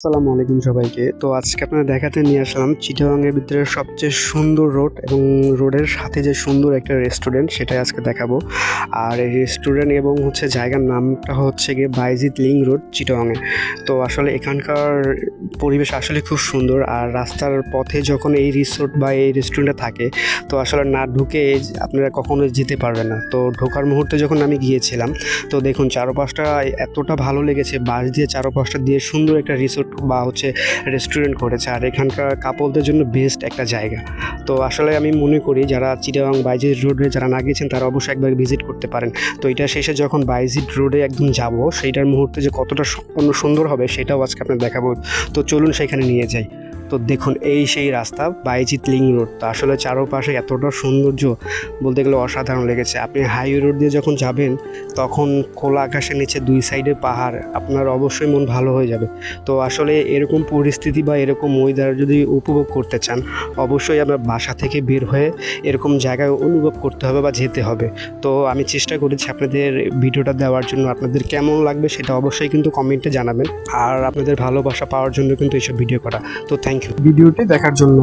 আসসালামু আলাইকুম সবাইকে। তো আজকে আপনাদের দেখাতে নিয়ে আসলাম চিটাগাংয়ের ভিতরে সবচেয়ে সুন্দর রোড এবং রোডের সাথে যে সুন্দর একটা রেস্টুরেন্ট সেটাই আজকে দেখাবো। আর এই রেস্টুরেন্ট এবং জায়গার নামটা হচ্ছে গিয়ে বাইজিৎ লিং রোড চিটাগাংয়ে। তো আসলে এখানকার পরিবেশ আসলে খুব সুন্দর। আর রাস্তার পথে যখন এই রিসোর্ট বা এই রেস্টুরেন্টটা থাকে তো আসলে না ঢুকে আপনারা কখনোই যেতে পারবেন না। তো ঢোকার মুহূর্তে যখন আমি গিয়েছিলাম তো দেখুন চারপাশটা এতটা ভালো লেগেছে, বাঁশ দিয়ে চারপাশটা দিয়ে সুন্দর একটা রিসোর্ট বা রেস্টুরেন্ট করেছে। আর এখানকার কাপলদের জন্য বেস্ট একটা জায়গা। তো আসলে আমি মনে করি যারা চিটাগাং বাইজিৎ রোডে যারা না গিয়েছেন তারা অবশ্যই একবার ভিজিট করতে পারেন। তো এটা শেষে যখন বাইজিৎ রোডে একদম যাব সেইটার মুহূর্তে যে কতটা সুন্দর হবে সেটাও আজকে আপনার দেখাবো। তো চলুন সেখানে নিয়ে যাই। তো দেখুন এই সেই রাস্তা বাইজিৎ লিং রোড। তো আসলে চারপাশে এতটা সৌন্দর্য বলতে গেলে অসাধারণ লেগেছে। আপনি হাইওয়ে রোড দিয়ে যখন যাবেন তখন খোলা আকাশের নিচে দুই সাইডে পাহাড়, আপনার অবশ্যই মন ভালো হয়ে যাবে। তো আসলে এরকম পরিস্থিতি বা এরকম ওয়েদার যদি উপভোগ করতে চান অবশ্যই আপনার বাসা থেকে বের হয়ে এরকম জায়গায় অনুভব করতে হবে বা যেতে হবে। তো আমি চেষ্টা করেছি আপনাদের ভিডিওটা দেওয়ার জন্য। আপনাদের কেমন লাগবে সেটা অবশ্যই কিন্তু কমেন্টে জানাবেন। আর আপনাদের ভালোবাসা পাওয়ার জন্য কিন্তু এইসব ভিডিও করা। তো থ্যাংক ইউ ভিডিওটি দেখার জন্য।